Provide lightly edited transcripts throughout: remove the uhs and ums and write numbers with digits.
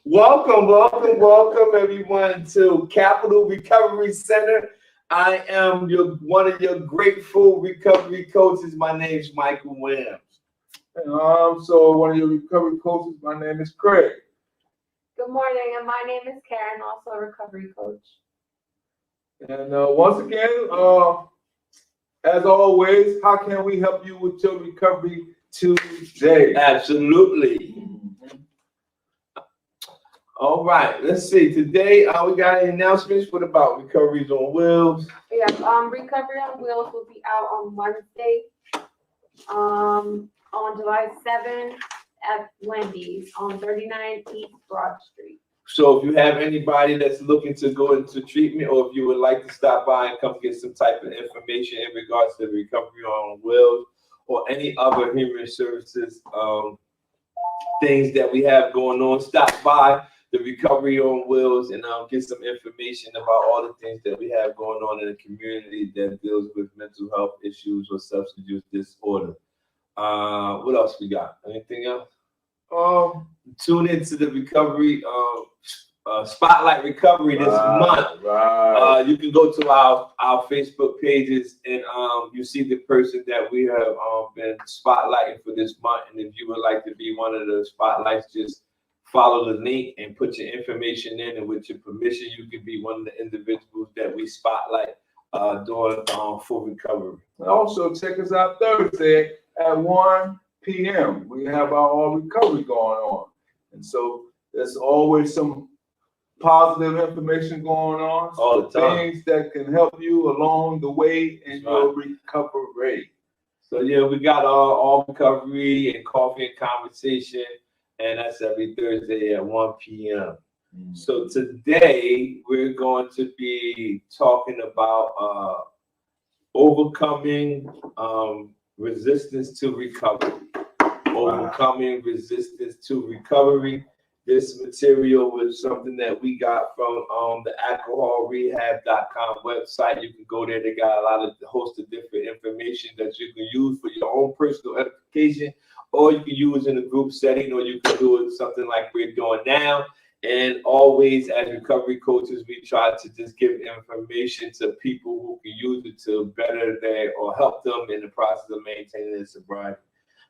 welcome everyone to Capital Recovery Center. I am one of your grateful recovery coaches. My name is Michael Williams. And I'm one of your recovery coaches. My name is Craig. Good morning, and my name is Karen, also a recovery coach. And once again, as always, how can we help you with your recovery today? Absolutely. All right, let's see. Today, we got any announcements. What about Recoveries on Wheels? Yeah, Recovery on Wheels will be out on Wednesday, on July 7th at Wendy's on 39 East Broad Street. So if you have anybody that's looking to go into treatment, or if you would like to stop by and come get some type of information in regards to Recovery on Wheels or any other human services things that we have going on, stop by the Recovery on Wheels and get some information about all the things that we have going on in the community that deals with mental health issues or substance use disorder. What else we got? Anything else? Tune into the Recovery Spotlight Recovery this month. Right. You can go to our Facebook pages and you see the person that we have been spotlighting for this month. And if you would like to be one of the spotlights, just follow the link and put your information in, and with your permission, you can be one of the individuals that we spotlight during full recovery. And also check us out Thursday at 1 p.m. We have our all recovery going on. And so there's always some positive information going on. All the time. Things that can help you along the way in your recovery. So yeah, we got all recovery and coffee and conversation, and that's every Thursday at 1 p.m. So today we're going to be talking about overcoming resistance to recovery. Overcoming resistance to recovery. This material was something that we got from the alcoholrehab.com website. You can go there. They got a host of different information that you can use for your own personal edification, or you can use in a group setting, or you can do it something like we're doing now. And always, as recovery coaches, we try to just give information to people who can use it to better or help them in the process of maintaining their sobriety.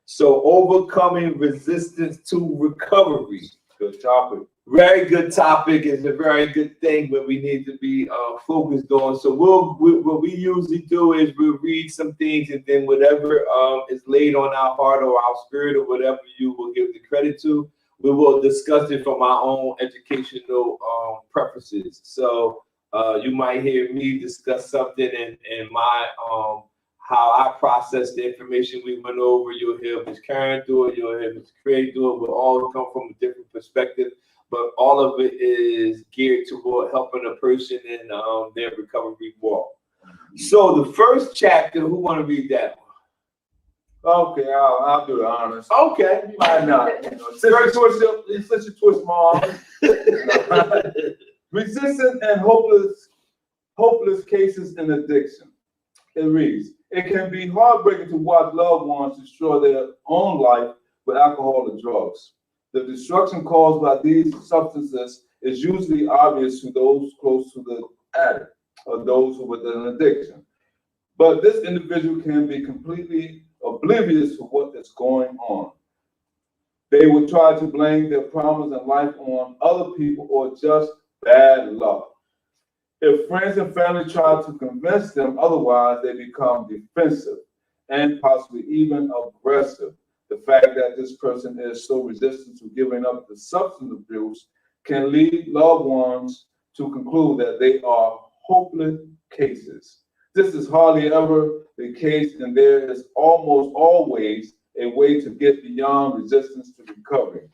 So overcoming resistance to recovery. Good topic. Very good topic. It's a very good thing that we need to be focused on. So what we usually do is we'll read some things, and then whatever is laid on our heart or our spirit or whatever you will give the credit to, we will discuss it from our own educational preferences. So you might hear me discuss something in my how I process the information we went over. You'll hear Ms. Karen do it. You'll hear Mr. Craig do it. We'll all come from a different perspective, but all of it is geared toward helping a person in their recovery walk. So the first chapter, who want to read that one? Okay, I'll do the honors. Okay. Why not? Since you twist my arm. Resistant and hopeless cases in addiction. It reads, it can be heartbreaking to watch loved ones destroy their own life with alcohol or drugs. The destruction caused by these substances is usually obvious to those close to the addict or those with an addiction. But this individual can be completely oblivious to what is going on. They will try to blame their problems in life on other people or just bad luck. If friends and family try to convince them otherwise, they become defensive and possibly even aggressive. The fact that this person is so resistant to giving up the substance abuse can lead loved ones to conclude that they are hopeless cases. This is hardly ever the case, and there is almost always a way to get beyond resistance to recovery.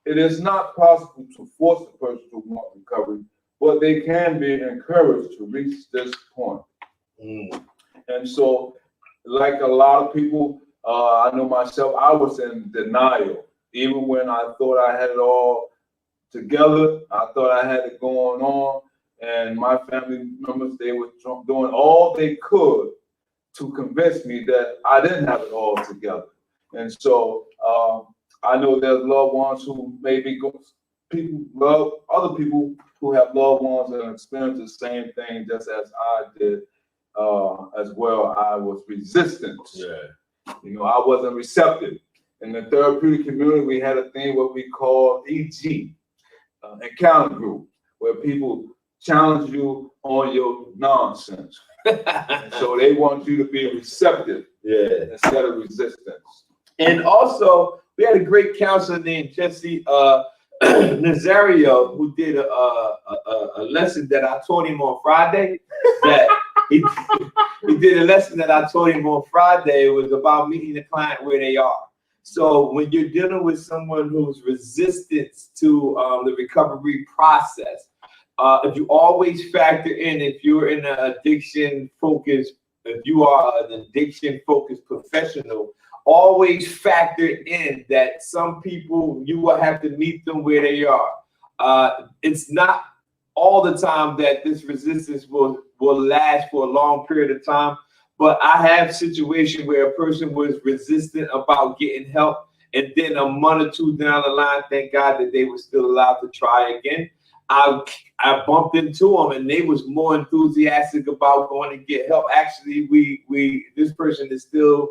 It is not possible to force a person to want recovery, but they can be encouraged to reach this point. And so, like a lot of people, I know myself, I was in denial. Even when I thought I had it all together, I thought I had it going on, and my family members, they were doing all they could to convince me that I didn't have it all together. And so I know there's loved ones who maybe people love other people who have loved ones and experience the same thing just as I did as well. I was resistant. Yeah. You know, I wasn't receptive. In the therapeutic community, we had a thing what we call EG, encounter group, where people challenge you on your nonsense. So they want you to be receptive, Yeah, instead of resistance. and also we had a great counselor named Jesse Nazario who did a lesson that I taught him on Friday. That he did a lesson that I taught him on Friday. It was about meeting the client where they are. So when you're dealing with someone who's resistant to the recovery process, if you always factor in, if you're in an addiction focused, if you are an addiction focused professional, always factor in that some people you will have to meet them where they are. It's not all the time that this resistance will last for a long period of time. But I have situations where a person was resistant about getting help, and then a month or two down the line, thank God that they were still allowed to try again. I bumped into them, and they was more enthusiastic about going to get help. Actually, this person is still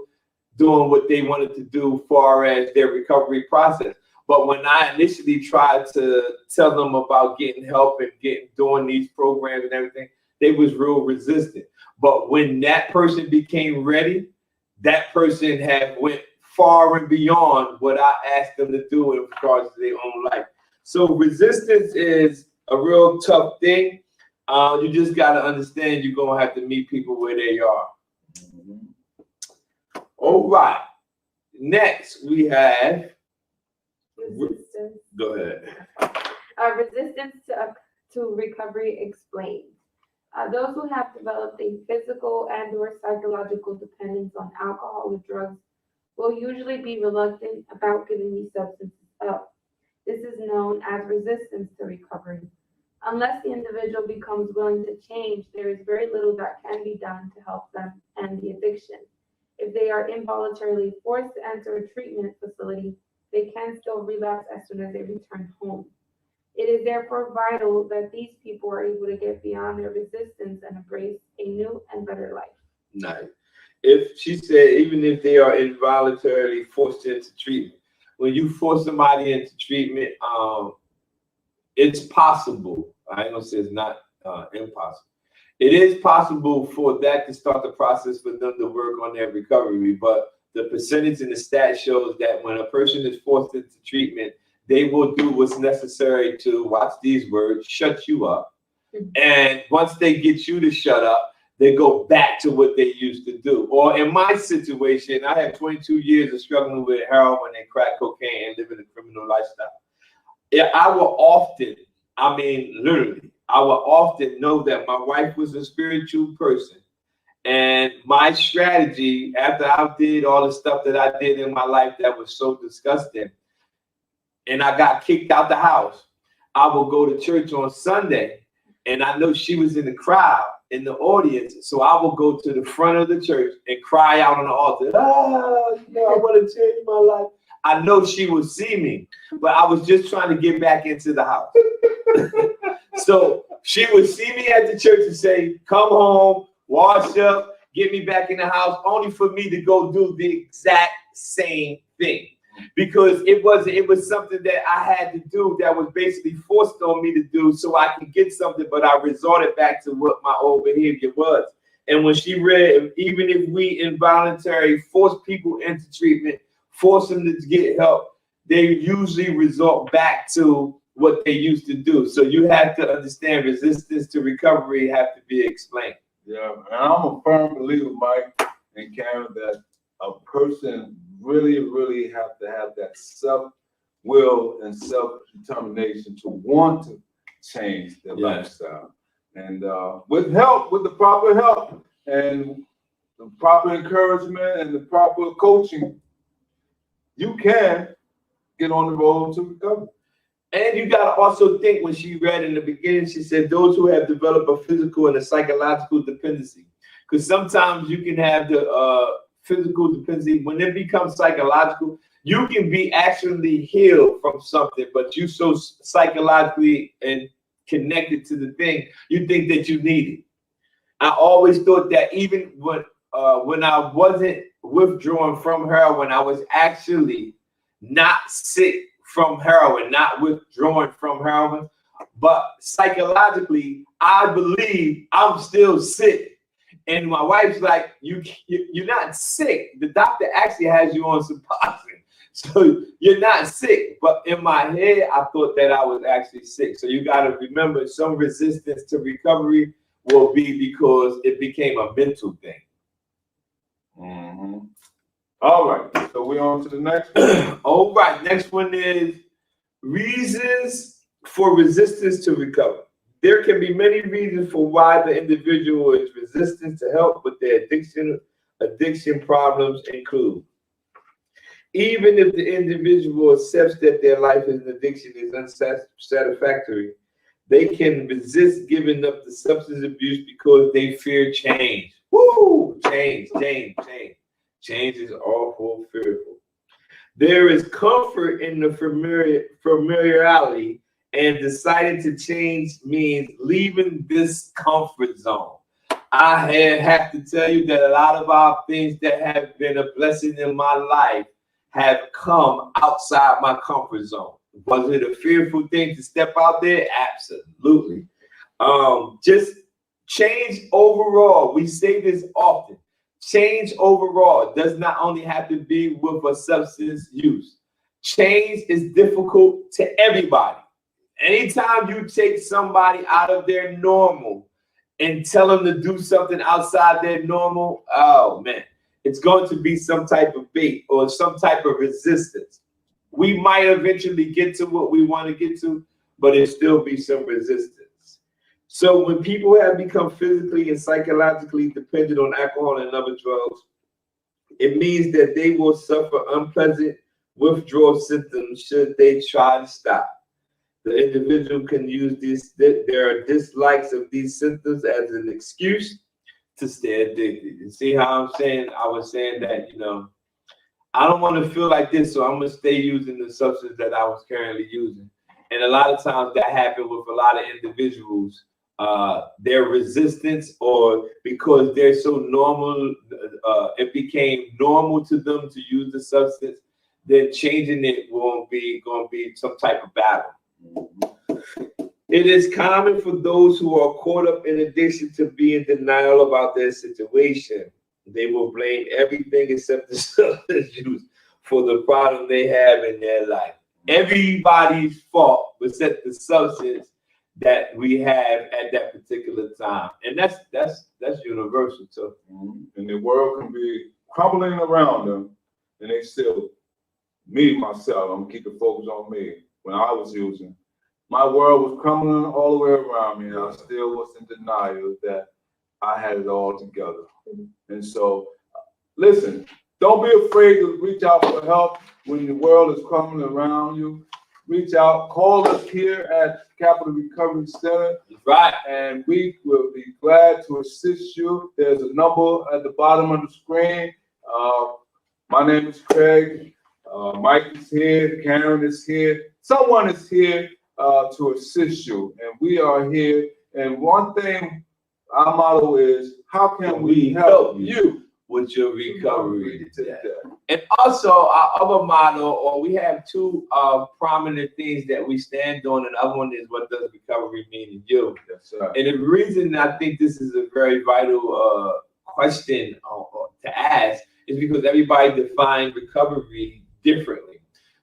doing what they wanted to do far as their recovery process. But when I initially tried to tell them about getting help and doing these programs and everything, they was real resistant. But when that person became ready, that person had went far and beyond what I asked them to do in regards to their own life. So resistance is a real tough thing. You just got to understand you're going to have to meet people where they are. All right. Next, we have Resistance. Go ahead. Resistance to recovery explained. Those who have developed a physical and/or psychological dependence on alcohol or drugs will usually be reluctant about giving these substances up. This is known as resistance to recovery. Unless the individual becomes willing to change, there is very little that can be done to help them end the addiction. If they are involuntarily forced to enter a treatment facility, they can still relapse as soon as they return home. It is therefore vital that these people are able to get beyond their resistance and embrace a new and better life. Nice. If she said, even if they are involuntarily forced into treatment, when you force somebody into treatment, it's possible. I ain't gonna say it's not impossible. It is possible for that to start the process for them to work on their recovery, but the percentage in the stat shows that when a person is forced into treatment, they will do what's necessary to, watch these words, shut you up. And once they get you to shut up, they go back to what they used to do. Or in my situation, I had 22 years of struggling with heroin and crack cocaine and living a criminal lifestyle. Yeah, I will often, literally, I will often know that my wife was a spiritual person. And my strategy, after I did all the stuff that I did in my life that was so disgusting, and I got kicked out the house, I will go to church on Sunday, and I know she was in the crowd, in the audience, so I will go to the front of the church and cry out on the altar, I want to change my life. I know she will see me, but I was just trying to get back into the house. So she would see me at the church and say, come home, wash up, get me back in the house, only for me to go do the exact same thing. Because it was something that I had to do that was basically forced on me to do so I could get something, but I resorted back to what my old behavior was. And when she read, even if we involuntarily force people into treatment, force them to get help, they usually resort back to what they used to do. So you have to understand resistance to recovery have to be explained. Yeah, and I'm a firm believer, Mike and Karen, that a person really have to have that self-will and self-determination to want to change their lifestyle. And with the proper help and the proper encouragement and the proper coaching, you can get on the road to recovery. And you got to also think, when she read in the beginning, she said, those who have developed a physical and a psychological dependency. Because sometimes you can have the physical dependency. When it becomes psychological, You can be actually healed from something, but you so psychologically and connected to the thing, you think that you need it. I always thought that even when I wasn't withdrawing from heroin, I was actually not sick from heroin, not withdrawing from heroin, but psychologically, I believe I'm still sick. And my wife's like, you're not sick. The doctor actually has you on Suboxone. So you're not sick. But in my head, I thought that I was actually sick. So you got to remember, some resistance to recovery will be because it became a mental thing. Mm-hmm. All right. So we're on to the next one. All right. Next one is reasons for resistance to recover. There can be many reasons for why the individual is resistant to help with their addiction. Addiction problems include, even if the individual accepts that their life as an addiction is unsatisfactory, they can resist giving up the substance abuse because they fear change. Woo! Change. Change is awful, fearful. There is comfort in the familiarity, and deciding to change means leaving this comfort zone. I have to tell you that a lot of our things that have been a blessing in my life have come outside my comfort zone. Was it a fearful thing to step out there? Absolutely. Just change overall. We say this often. Change overall does not only have to be with a substance use. Change is difficult to everybody. Anytime you take somebody out of their normal and tell them to do something outside their normal, oh man, it's going to be some type of bait or some type of resistance. We might eventually get to what we want to get to, but it'll still be some resistance. So when people have become physically and psychologically dependent on alcohol and other drugs, it means that they will suffer unpleasant withdrawal symptoms should they try to stop. The individual can use their dislikes of these symptoms as an excuse to stay addicted. You see how I'm saying? I was saying that, I don't want to feel like this, so I'm going to stay using the substance that I was currently using. And a lot of times that happened with a lot of individuals. Their resistance, or because they're so normal, it became normal to them to use the substance, then changing it going to be some type of battle. It is common for those who are caught up in addiction to be in denial about their situation. They will blame everything except the substance use for the problem they have in their life. Everybody's fault except the substance that we have at that particular time, and that's universal too. And the world can be crumbling around them, and they still, myself, I'm gonna keep the focus on me. When I was using, my world was crumbling all the way around me, and I still was in denial that I had it all together. And so, listen, don't be afraid to reach out for help when the world is crumbling around you. Reach out, call us here at Capital Recovery Center. Right. And we will be glad to assist you. There's a number at the bottom of the screen. My name is Craig. Mike is here. Karen is here. Someone is here to assist you. And we are here. And one thing, our motto is, how can we help you with your recovery today? And also our other motto, or we have two prominent things that we stand on, and the other one is, what does recovery mean to you? Yes, sir. And the reason I think this is a very vital question to ask is because everybody defines recovery differently.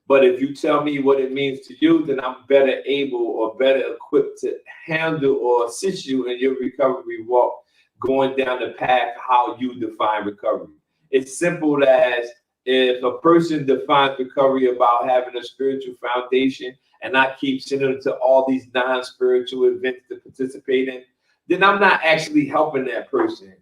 But if you tell me what it means to you, then I'm better able or better equipped to handle or assist you in your recovery walk, going down the path how you define recovery. It's simple as, if a person defines recovery about having a spiritual foundation, and I keep sending them to all these non-spiritual events to participate in, then I'm not actually helping that person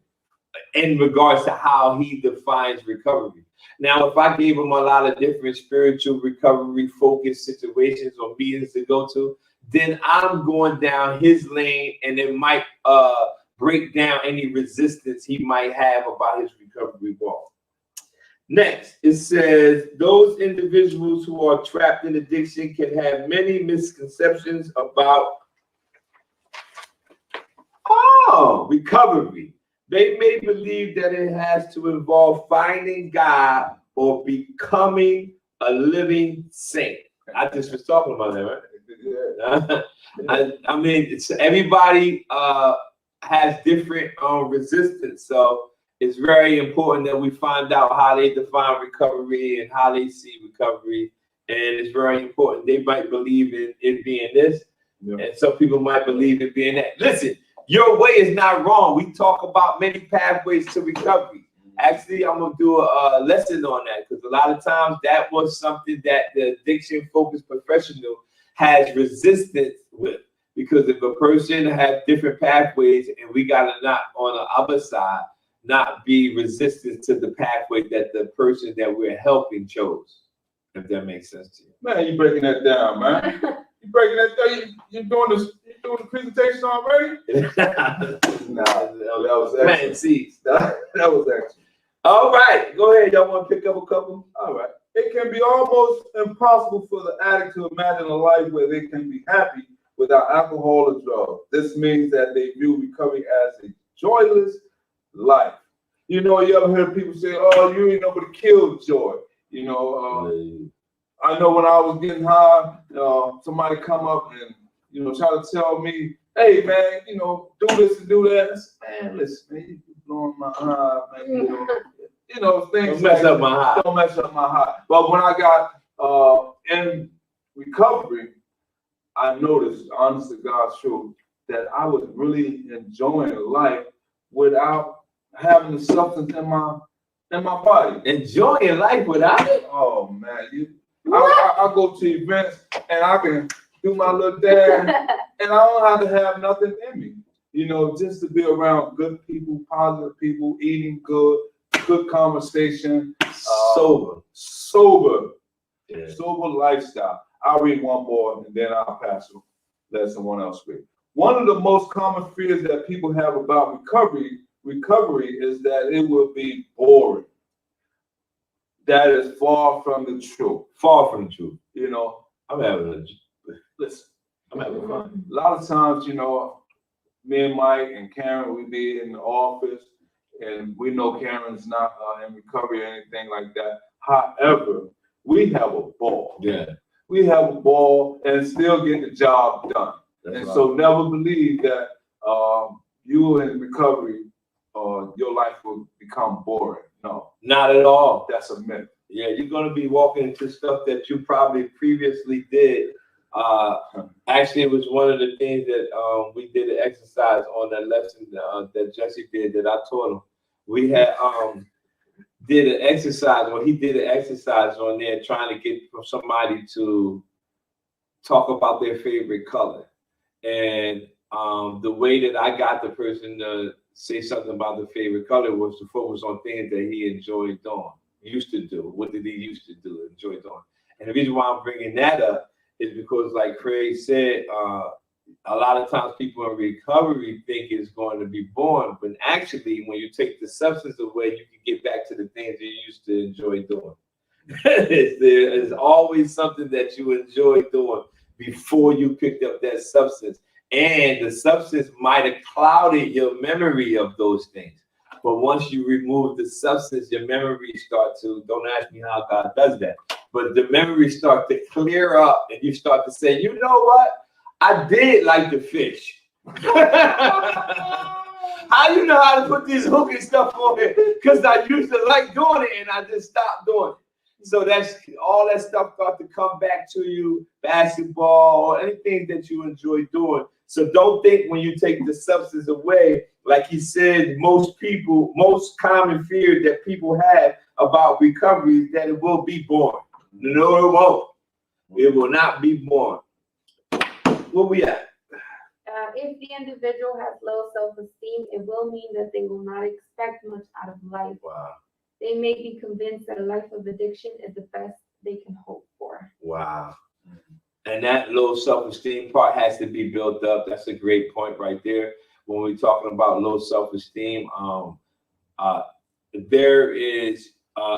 in regards to how he defines recovery. Now, if I gave him a lot of different spiritual recovery focused situations or meetings to go to, then I'm going down his lane, and it might break down any resistance he might have about his recovery walk. Next, it says those individuals who are trapped in addiction can have many misconceptions about recovery. They may believe that it has to involve finding God or becoming a living saint. I just was talking about that, right? I mean, everybody has different resistance, so it's very important that we find out how they define recovery and how they see recovery. And it's very important. They might believe in it being this, and some people might believe it being that. Listen, your way is not wrong. We talk about many pathways to recovery. Actually, I'm going to do a lesson on that because a lot of times that was something that the addiction-focused professional has resistance with. Because if a person has different pathways and we got to not on the other side, not be resistant to the pathway that the person that we're helping chose, if that makes sense to you. Man, you breaking that down, man. You breaking that down. You doing this? You doing the presentation already? Nah, that was planting seeds. That was excellent. All right, go ahead. Y'all want to pick up a couple? All right. It can be almost impossible for the addict to imagine a life where they can be happy without alcohol or drugs. This means that they view recovery as a joyless life. You know, you ever heard people say, "Oh, you ain't nobody killed joy." You know, I know when I was getting high, somebody come up and try to tell me, "Hey, man, do this and do that." I said, "Man, listen, man, you blowing my high, man. Things don't mess up my high. Don't mess up my high." But when I got in recovery, I noticed, honest to God's truth, that I was really enjoying life without having the substance in my body. Enjoying life without it? Oh man, I go to events and I can do my little dance, and I don't have to have nothing in me. Just to be around good people, positive people, eating good conversation, sober lifestyle. I'll read one more and then I'll pass it. Let someone else read. One of the most common fears that people have about recovery is that it will be boring. That is far from the truth. Far from the truth. I'm having fun. A lot of times, me and Mike and Karen, we be in the office, and we know Karen's not in recovery or anything like that. However, we have a ball. Yeah. We have a ball and still get the job done. So never believe that you in recovery, your life will become boring. No. Not at all. That's a myth. Yeah, you're going to be walking into stuff that you probably previously did. Actually, it was one of the things that we did an exercise on that lesson that Jesse did that I taught him. We had did an exercise, or he did an exercise on there trying to get somebody to talk about their favorite color. And the way that I got the person to say something about the favorite color was to focus on things that he enjoyed doing, used to do. What did he used to do, enjoy doing? And the reason why I'm bringing that up is because, like Craig said, a lot of times people in recovery think it's going to be boring, but actually, when you take the substance away, you can get back to the things you used to enjoy doing. There's always something that you enjoy doing before you picked up that substance. And the substance might have clouded your memory of those things. But once you remove the substance, your memories start to, don't ask me how God does that, but the memories start to clear up and you start to say, you know what? I did like the fish. How you know how to put this hook and stuff on it? Because I used to like doing it and I just stopped doing it. So that's all that stuff start to come back to you, basketball or anything that you enjoy doing. So don't think when you take the substance away, like he said, most common fear that people have about recovery is that it will be boring. No, it won't. It will not be boring. Where we at? If the individual has low self-esteem, it will mean that they will not expect much out of life. Wow. They may be convinced that a life of addiction is the best they can hope for. Wow. And that low self-esteem part has to be built up. That's a great point right there. When we're talking about low self-esteem, there is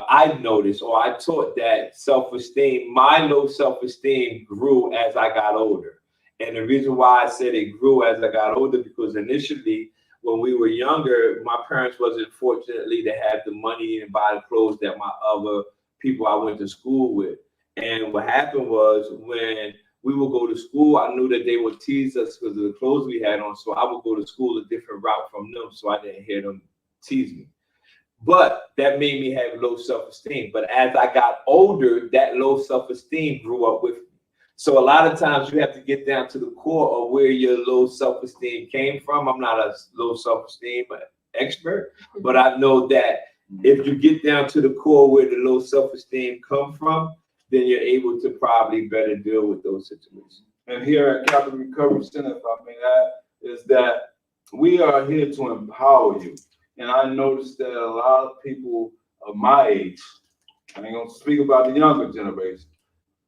I noticed, or I taught that self-esteem, my low self-esteem grew as I got older. And the reason why I said it grew as I got older, because initially, when we were younger, my parents wasn't fortunately to have the money and buy the clothes that my other people I went to school with. And what happened was, when we would go to school, I knew that they would tease us because of the clothes we had on. So I would go to school a different route from them, so I didn't hear them tease me. But that made me have low self-esteem. But as I got older, that low self-esteem grew up with me. So a lot of times you have to get down to the core of where your low self-esteem came from. I'm not a low self-esteem expert, but I know that if you get down to the core where the low self-esteem come from, then you're able to probably better deal with those situations. And here at Capital Recovery Center, if I may add, is that we are here to empower you. And I noticed that a lot of people of my age, I ain't gonna speak about the younger generation,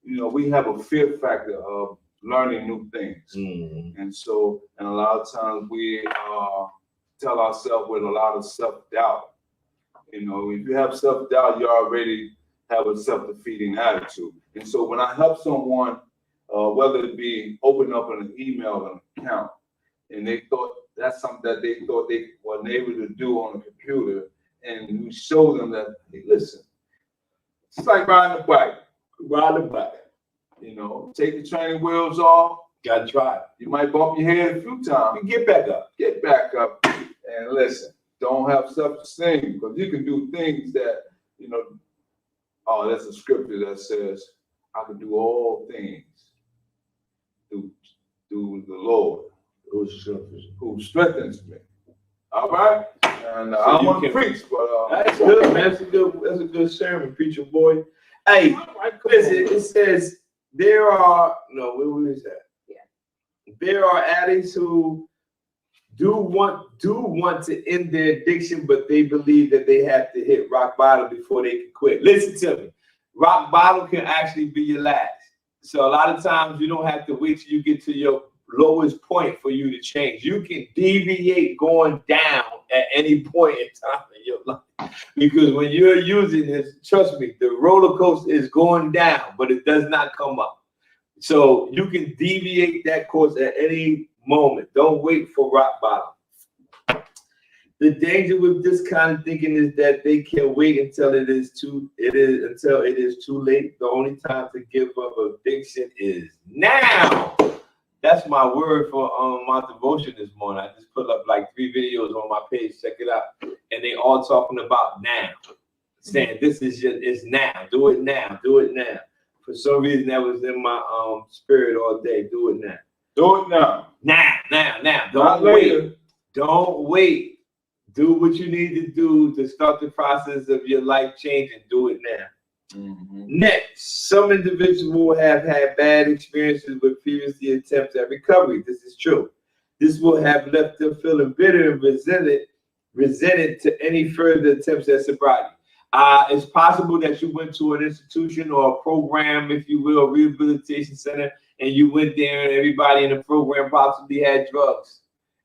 you know, we have a fear factor of learning new things. And so, and a lot of times we tell ourselves with a lot of self-doubt. You know, if you have self-doubt, you already have a self-defeating attitude. And so when I help someone, whether it be open up an email account, and they thought that's something that they thought they were able to do on a computer, and we show them that, hey, listen, it's like riding a bike. Ride the bike. You know, take the training wheels off. Gotta try. You might bump your head a few times. You get back up. Get back up and listen. Don't have self-esteem, because you can do things that, you know, oh, that's a scripture that says, I can do all things through the Lord who strengthens me. All right? And I don't want to preach, but that's good, man. That's a good sermon, preacher boy. Hey, listen, it says there are where is that? Yeah. There are addicts who do want to end their addiction, but they believe that they have to hit rock bottom before they can quit. Listen to me. Rock bottom can actually be your last. So a lot of times you don't have to wait till you get to your lowest point for you to change. You can deviate going down at any point in time in your life. Because when you're using this, trust me, the roller coaster is going down, but it does not come up. So you can deviate that course at any moment. Don't wait for rock bottom. The danger with this kind of thinking is that they can wait until it is too late. The only time to give up addiction is now. That's my word for my devotion this morning. I just put up like 3 videos on my page. Check it out. And they all talking about now. Saying this is it's now. Do it now. Do it now. For some reason that was in my spirit all day. Do it now. do it now. Now. Don't wait. Don't wait. Do what you need to do to start the process of your life change, and do it now. Next, some individuals have had bad experiences with previous attempts at recovery. This is true. This will have left them feeling bitter and resented to any further attempts at sobriety. It's possible that you went to an institution or a program, if you will, a rehabilitation center, and you went there and everybody in the program possibly had drugs.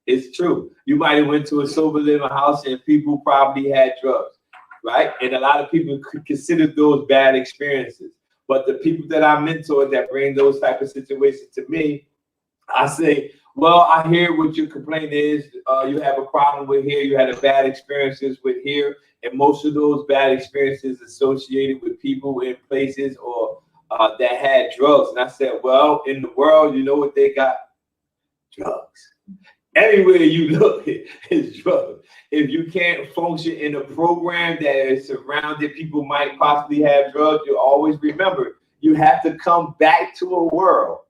It's true. You might have went to a sober living house and people probably had drugs. Right? And a lot of people could consider those bad experiences. But the people that I mentor that bring those type of situations to me, I say, well, I hear what your complaint is. You have a problem with here. You had a bad experiences with here. And most of those bad experiences associated with people in places or that had drugs. And I said, well, in the world, you know what they got? Drugs. Anywhere you look, it's drugs. If you can't function in a program that is surrounded, people might possibly have drugs, you always remember, you have to come back to a world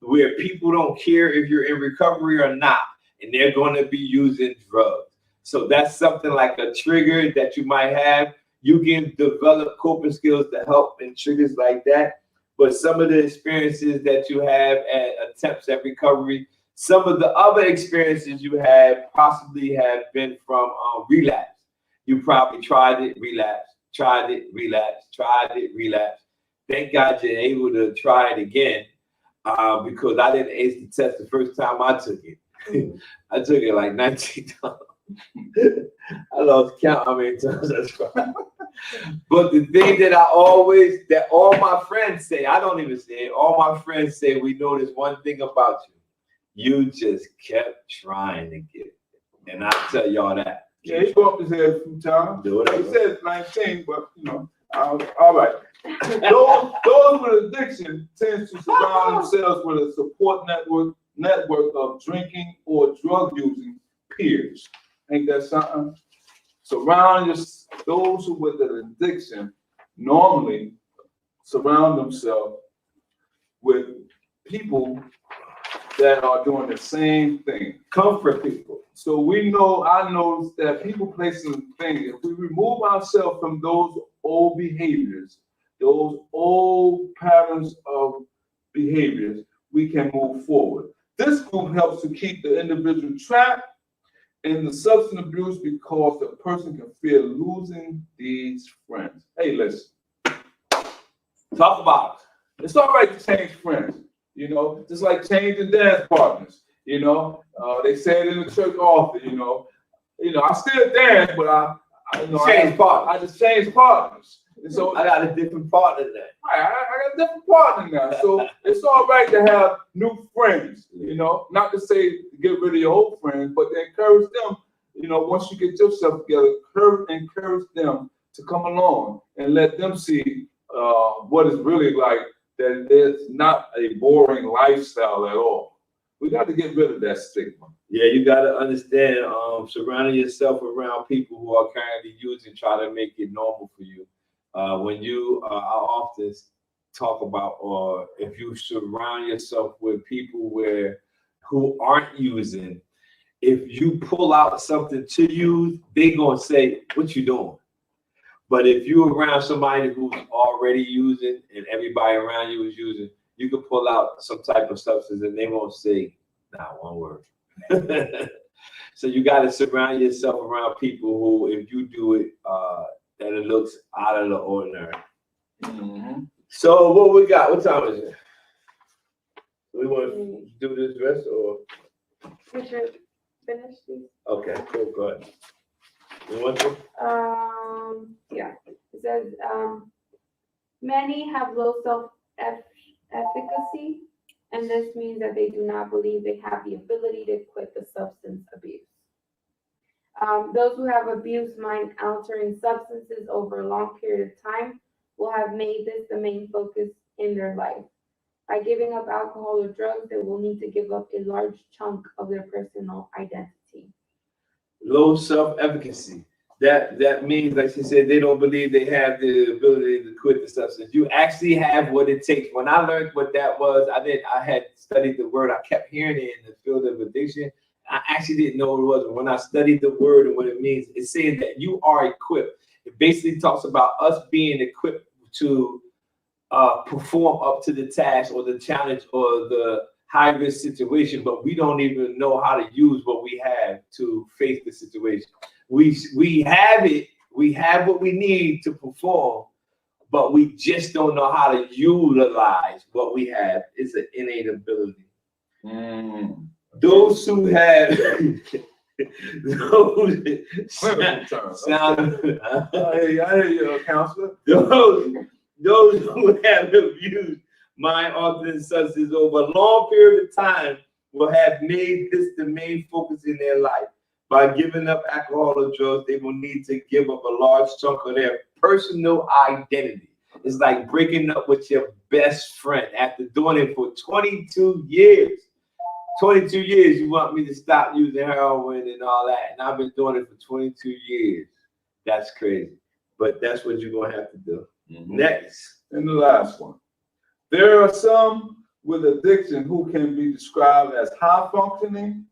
where people don't care if you're in recovery or not, and they're going to be using drugs. So that's something like a trigger that you might have. You can develop coping skills to help in triggers like that. But some of the experiences that you have at attempts at recovery, some of the other experiences you have possibly have been from relapse. You probably tried it, relapse, tried it, relapse, tried it, relapse. Thank God you're able to try it again because I didn't ace the test the first time I took it. I took it like 19 times. I lost count how many times I tried. But the thing that all my friends say, I don't even say it, all my friends say, we noticed one thing about you. You just kept trying to get it. And I tell y'all that. Yeah, he bumped his head a few times. Do it. He said 19, but all right. Those with addiction tend to surround themselves with a support network of drinking or drug using peers. Ain't that something? Those who with an addiction normally surround themselves with people that are doing the same thing. Comfort people. So I noticed that people placing things, if we remove ourselves from those old behaviors, those old patterns of behaviors, we can move forward. This group helps to keep the individual trapped in the substance abuse because the person can fear losing these friends. Hey, listen. Talk about it. It's all right to change friends, just like changing dance partners. They say it in the church often. I still dance, but I just changed partners. And so I got a different partner now. Right, I got a different partner now. So it's all right to have new friends. Not to say get rid of your old friends, but to encourage them. Once you get yourself together, encourage them to come along and let them see what it's really like. That it's not a boring lifestyle at all. We got to get rid of that stigma. Yeah, you got to understand, surrounding yourself around people who are currently using, try to make it normal for you. When I often talk about, or if you surround yourself with people who aren't using, if you pull out something to use, they gonna say, what you doing? But if you're around somebody who's already using and everybody around you is using, you can pull out some type of substance and they won't say not one word. So you got to surround yourself around people who, if you do it, that it looks out of the ordinary. Mm-hmm. So what we got? What time is it? We want to do this rest or? We should finish these. Okay, cool. Go ahead. You want to? Yeah. It says, many have low self-efficacy, and this means that they do not believe they have the ability to quit the substance abuse. Those who have abused mind-altering substances over a long period of time will have made this the main focus in their life. By giving up alcohol or drugs, they will need to give up a large chunk of their personal identity. Low self-efficacy. That means, like she said, they don't believe they have the ability to quit the substance. You actually have what it takes. When I learned what that was, I had studied the word. I kept hearing it in the field of addiction. I actually didn't know what it was. But when I studied the word and what it means, it's saying that you are equipped. It basically talks about us being equipped to perform up to the task or the challenge or the high-risk situation, but we don't even know how to use what we have to face the situation. We have it. We have what we need to perform, but we just don't know how to utilize what we have. It's an innate ability. Mm. Those who have those sound, I hear you, counselor. Those who have abused mind-altering substances over a long period of time will have made this the main focus in their life. By giving up alcohol or drugs, they will need to give up a large chunk of their personal identity. It's like breaking up with your best friend after doing it for 22 years. 22 years, you want me to stop using heroin and all that. And I've been doing it for 22 years. That's crazy. But that's what you're going to have to do. Mm-hmm. Next. And the last one. There are some with addiction who can be described as high functioning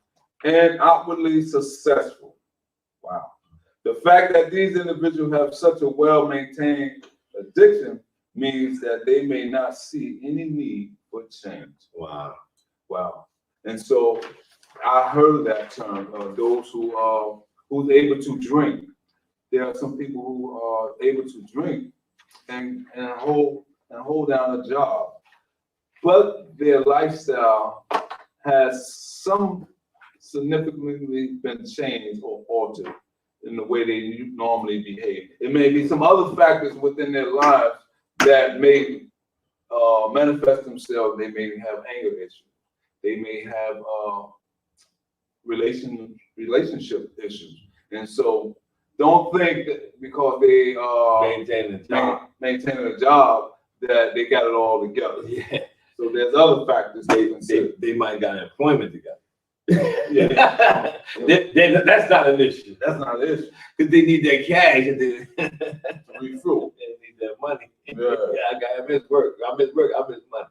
and outwardly successful. Wow. The fact that these individuals have such a well-maintained addiction means that they may not see any need for change. Wow. Wow. And so I heard that term, those who's able to drink. There are some people who are able to drink and hold down a job, but their lifestyle has some significantly been changed or altered in the way they normally behave. It may be some other factors within their lives that may manifest themselves. They may have anger issues. They may have relationship issues. And so don't think that because they maintaining a job that they got it all together. Yeah. So there's other factors They might got employment together. Yeah. That's not an issue. That's not an issue. Because they need their cash and they Refuel. need their money. Yeah. I miss work. I miss money.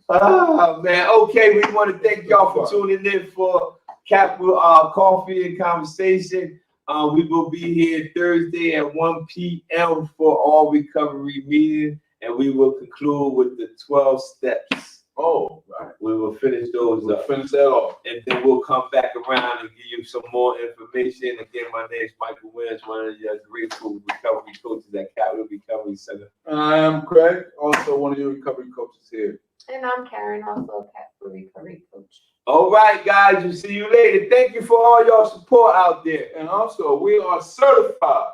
Oh man, okay, we want to thank y'all for tuning in for Capital Coffee and Conversation. We will be here Thursday at 1 p.m. for all recovery meeting, and we will conclude with the 12 steps. Oh, right. We will finish those up. Finish that off. And then we'll come back around and give you some more information. Again, my name is Michael Williams, one of the grateful recovery coaches at Capital Recovery Center. And I am Craig, also one of your recovery coaches here. And I'm Karen, also a Capital Recovery Coach. All right, guys, we'll see you later. Thank you for all your support out there. And also, we are certified.